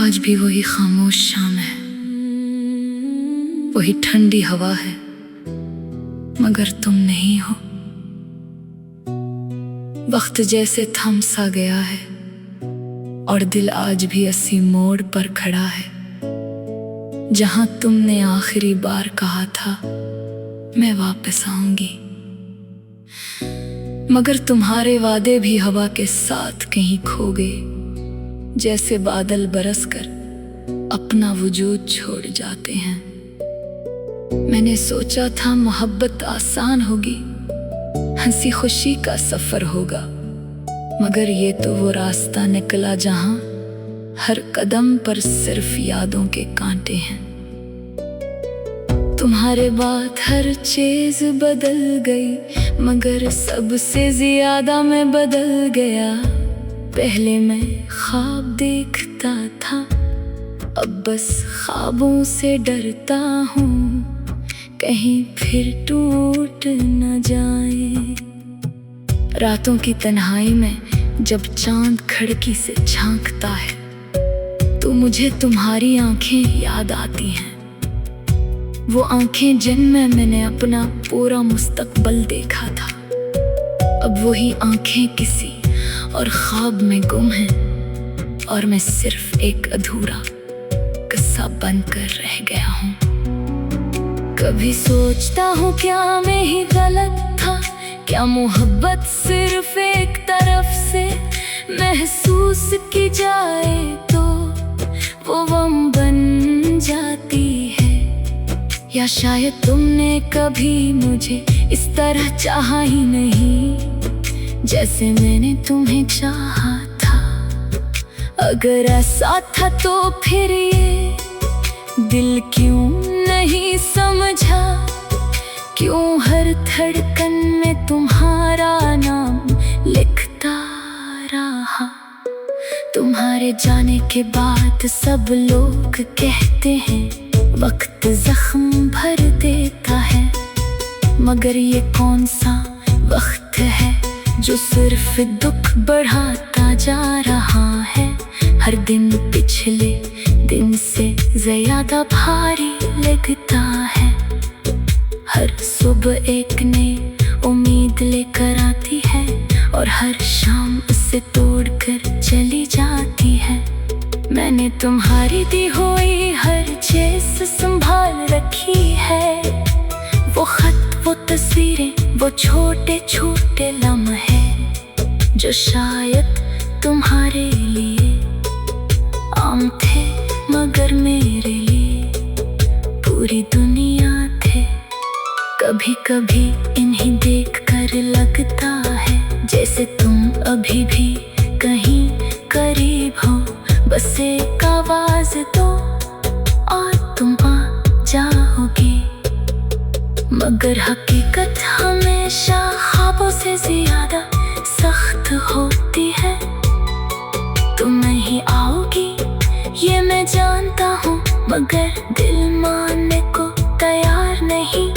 आज भी वही खामोश शाम है, वही ठंडी हवा है, मगर तुम नहीं हो। वक्त जैसे थम सा गया है और दिल आज भी उसी मोड़ पर खड़ा है जहां तुमने आखिरी बार कहा था मैं वापस आऊंगी। मगर तुम्हारे वादे भी हवा के साथ कहीं खो गए, जैसे बादल बरसकर अपना वजूद छोड़ जाते हैं। मैंने सोचा था मोहब्बत आसान होगी, हंसी खुशी का सफर होगा, मगर ये तो वो रास्ता निकला जहां हर कदम पर सिर्फ यादों के कांटे हैं। तुम्हारे बाद हर चीज बदल गई, मगर सबसे ज्यादा मैं बदल गया। पहले मैं ख्वाब देखता था, अब बस ख्वाबों से डरता हूँ कहीं फिर टूट न जाए। रातों की तन्हाई में जब चांद खिड़की से झांकता है तो मुझे तुम्हारी आंखें याद आती हैं, वो आंखें जिनमें मैंने अपना पूरा मुस्तकबल देखा था। अब वही आंखें किसी और ख्वाब में गुम हैं और मैं सिर्फ एक अधूरा किस्सा बनकर रह गया हूँ। कभी सोचता हूँ क्या मैं ही गलत था, क्या मोहब्बत सिर्फ एक तरफ से महसूस की जाए तो वो गम बन जाती है। या शायद तुमने कभी मुझे इस तरह चाहा ही नहीं जैसे मैंने तुम्हें चाहा था। अगर ऐसा था तो फिर ये दिल क्यों नहीं समझा, क्यों हर धड़कन में तुम्हारा नाम लिखता रहा। तुम्हारे जाने के बाद सब लोग कहते हैं वक्त जख्म भर देता है, मगर ये कौन सा वक्त है जो सिर्फ दुख बढ़ाता जा रहा है। हर दिन पिछले दिन से ज्यादा भारी लगता है। हर सुबह एक नई उम्मीद लेकर आती है और हर शाम उसे तोड़कर चली जाती है। मैंने तुम्हारी दी हुई हर चीज संभाल रखी है, वो खत, वो तस्वीरें, वो छोटे छोटे लम्हे जो शायद तुम्हारे लिए आम थे, मगर मेरे लिए पूरी दुनिया थे। कभी कभी इन्हें देखकर लगता है जैसे तुम अभी भी कहीं करीब हो। बस एक आवाज दो और तुम आ जाओगी। मगर हकीकत हमेशा ख्वाबों से ज्यादा सख्त होती है। तुम नहीं आओगी ये मैं जानता हूँ, मगर दिल मानने को तैयार नहीं।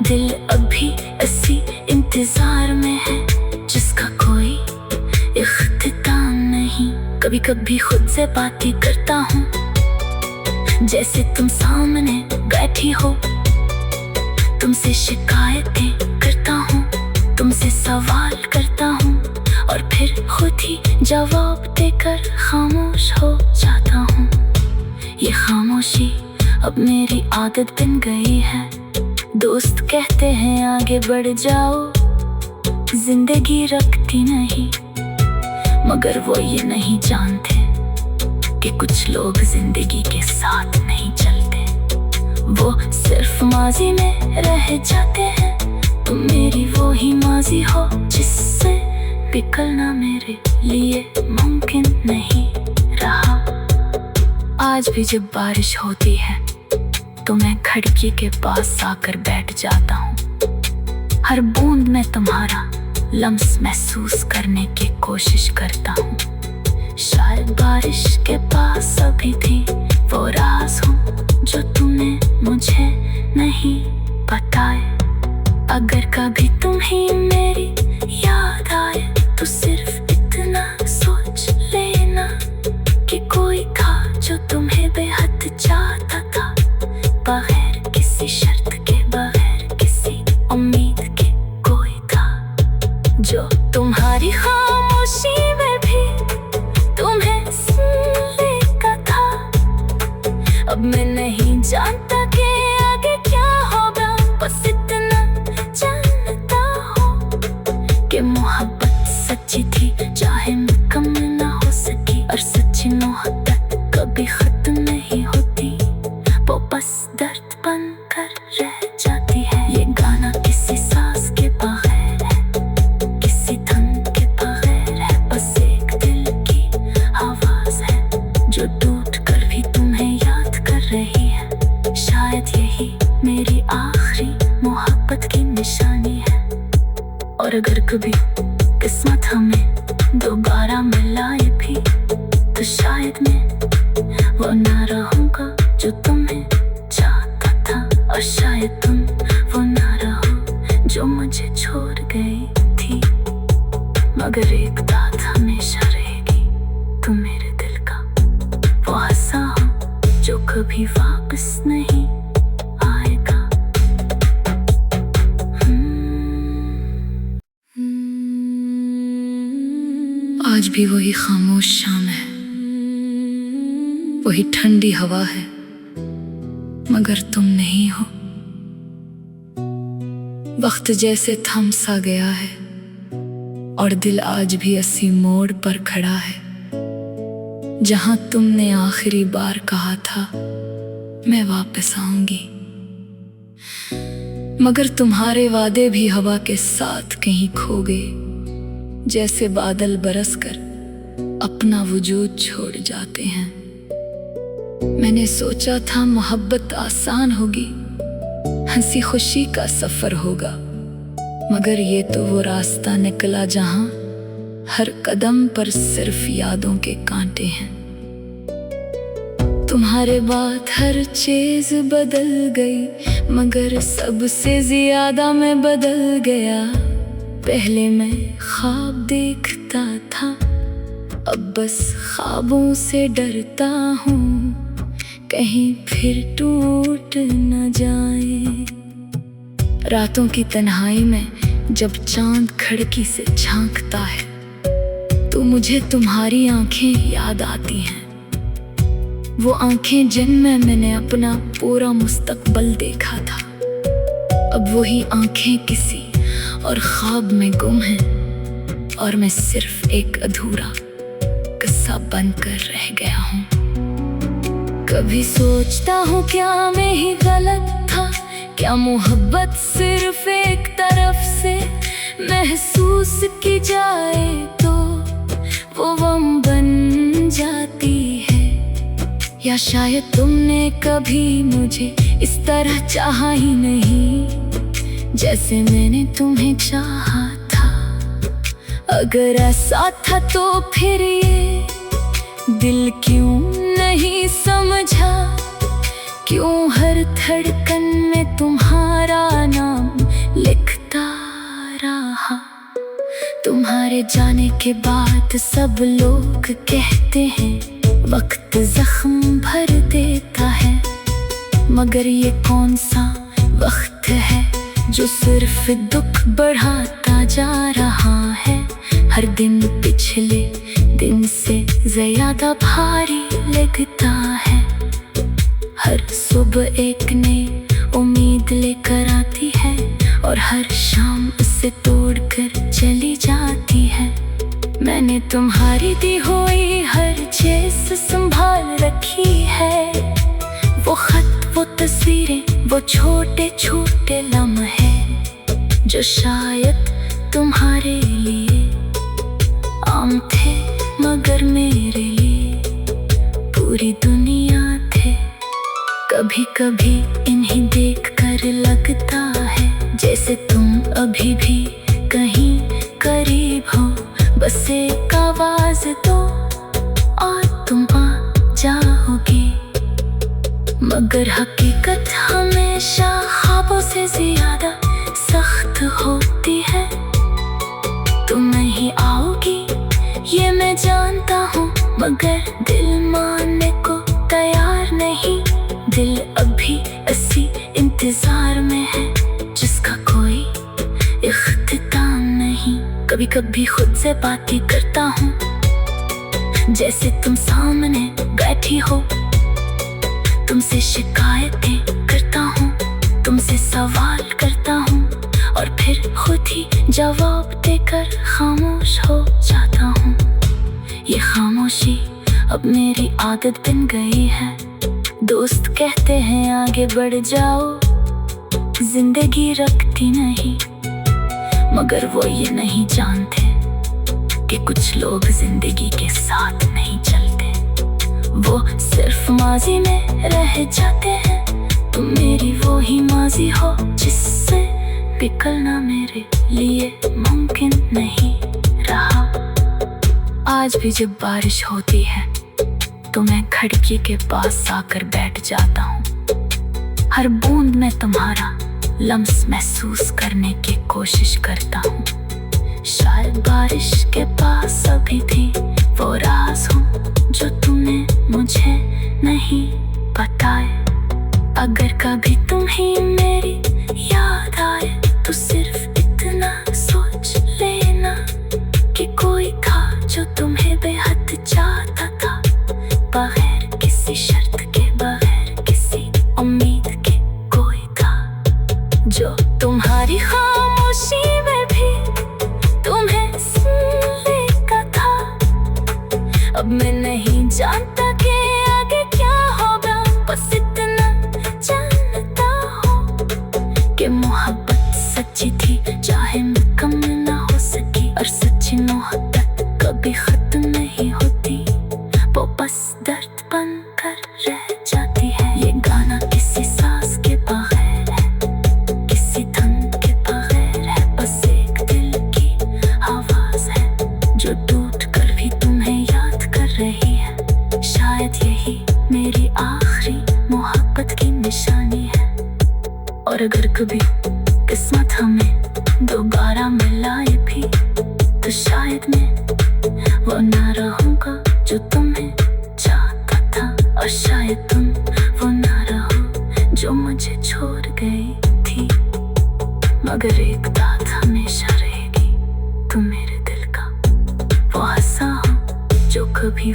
दिल अभी इसी इंतजार में है जिसका कोई इख्तिताम नहीं। कभी कभी खुद से बातें करता हूँ जैसे तुम सामने बैठी हो। तुमसे शिकायतें करता हूँ, तुमसे सवाल करता हूँ और फिर खुद ही जवाब देकर खामोश हो जाता हूँ। ये खामोशी अब मेरी आदत बन गई है। दोस्त कहते हैं आगे बढ़ जाओ, जिंदगी रखती नहीं, मगर वो ये नहीं जानते कि कुछ लोग जिंदगी के साथ नहीं चलते, वो सिर्फ माजी में रह जाते हैं। तुम मेरी वो ही माजी हो जिससे निकलना मेरे लिए मुमकिन नहीं रहा। आज भी जब बारिश होती है तो मैं खिड़की के पास आकर बैठ जाता हूँ। हर बूंद में तुम्हारा लम्स महसूस करने की कोशिश करता हूँ। शायद बारिश के पास अभी भी वो राज हो जो तुमने मुझे नहीं बताए। अगर कभी तुम्हें मेरी याद आए तो सिर्फ इतना सोच लेना कि कोई था जो तुम भी किस्मत हमें दोबारा मिलाए भी, तो शायद मैं वो ना रहूंगा जो तुम्हें चाहता था, और शायद तुम वो ना रहो जो मुझे छोड़ गई थी। मगर एक बात हमेशा रहेगी, तुम मेरे दिल का वो हिस्सा हो जो कभी वापस नहीं आएगा। आज भी वही खामोश शाम है, वही ठंडी हवा है, मगर तुम नहीं हो। वक्त जैसे थम सा गया है और दिल आज भी उसी मोड़ पर खड़ा है जहां तुमने आखिरी बार कहा था मैं वापस आऊंगी। मगर तुम्हारे वादे भी हवा के साथ कहीं खो गए, जैसे बादल बरसकर अपना वजूद छोड़ जाते हैं। मैंने सोचा था मोहब्बत आसान होगी, हंसी खुशी का सफर होगा, मगर ये तो वो रास्ता निकला जहां हर कदम पर सिर्फ यादों के कांटे हैं। तुम्हारे बाद हर चीज बदल गई, मगर सबसे ज्यादा मैं बदल गया। पहले मैं ख्वाब देखता था, अब बस ख्वाबों से डरता हूँ, कहीं फिर टूट न जाए। रातों की तन्हाई में जब चांद खिड़की से झांकता है, तो मुझे तुम्हारी आंखें याद आती हैं। वो आंखें जिनमें मैंने अपना पूरा मुस्तकबल देखा था। अब वही आंखें किसी और ख्वाब में गुम हैं, और मैं सिर्फ एक अधूरा किस्सा बनकर रह गया हूँ। कभी सोचता हूँ क्या मैं ही गलत था, क्या मोहब्बत सिर्फ एक तरफ से महसूस की जाए तो वो गम बन जाती है। या शायद तुमने कभी मुझे इस तरह चाहा ही नहीं जैसे मैंने तुम्हें चाहा था। अगर ऐसा था तो फिर ये दिल क्यों नहीं समझा, क्यों हर धड़कन में तुम्हारा नाम लिखता रहा। तुम्हारे जाने के बाद सब लोग कहते हैं वक्त जख्म भर देता है, मगर ये कौन सा वक्त है जो सिर्फ दुख बढ़ाता जा रहा है। हर दिन पिछले दिन से ज्यादा भारी लगता है। हर सुबह एक नई उम्मीद लेकर आती है, और हर शाम उसे तोड़कर चली जाती है। मैंने तुम्हारी दी हुई हर चीज संभाल रखी है, वो खत, वो तस्वीरें, वो छोटे छोटे लम्हे जो शायद तुम्हारे लिए आम थे, मगर मेरे लिए पूरी दुनिया थे। कभी कभी इन्हें देखकर लगता है जैसे तुम अभी भी कहीं करीब हो। बस एक आवाज दो और तुम आ जाओगी। मगर हकीकत हमेशा ख्वाबों से ज्यादा सख्त होती है। तुम नहीं आओगी ये मैं जानता हूँ, मगर दिल मानने को तैयार नहीं। दिल अभी इसी इंतजार में है जिसका कोई इख्तिताम नहीं। कभी कभी खुद से बातें करता हूँ जैसे तुम सामने बैठी हो। तुमसे शिकायतें करता हूँ, तुमसे सवाल करता हूँ, और फिर खुद ही जवाब देकर खामोश हो जाता हूँ। ये खामोशी अब मेरी आदत बन गई है। दोस्त कहते हैं आगे बढ़ जाओ, जिंदगी रखती नहीं, मगर वो ये नहीं जानते कि कुछ लोग जिंदगी के साथ नहीं चलते, वो सिर्फ माजी में रह जाते हैं। तुम मेरी वो ही माजी हो जिससे पिघलना मेरे लिए मुमकिन नहीं रहा। आज भी जब बारिश होती है तो मैं खिड़की के पास आकर बैठ जाता हूँ। हर बूंद में तुम्हारा लम्स महसूस करने की कोशिश करता हूँ। शायद बारिश के पास अभी भी वो राज हो जो तूने मुझे नहीं बताए। अगर कभी तुम्हें मेरी याद आए तो सिर्फ इतना सोच लेना कि कोई था जो तुम्हें बेहद चाहता था, बगैर किसी शर्त के, बगैर किसी उम्मीद के। कोई था जो तुम्हारी खामोशी में भी तुम्हें सुनने का था। अब मैं नहीं जानता कि आगे क्या होगा, बस इतना जानता हूँ कि मोहब्बत सच्ची थी, चाहे मुकम्मल ना हो सकी। और सच्ची मोहब्बत कभी खत्म नहीं होती, वो बस दर्द बनकर रह जाती है। ये गाना किसी सांस के बगैर है, किसी धुन के बगैर है, बस एक दिल की आवाज है जो टूट कर भी तुम्हें याद कर रही है। शायद यही मेरी आखिरी मोहब्बत की निशानी है। और अगर कभी किस्मत हमें दोबारा मिलाए भी तो शायद मैं वो ना रहूंगा जो तुम्हें चाहता था, और शायद तुम वो ना रहो जो मुझे छोड़ गई थी। मगर एक बात हमेशा रहेगी, तुम मेरे दिल का वो हिस्सा हो जो कभी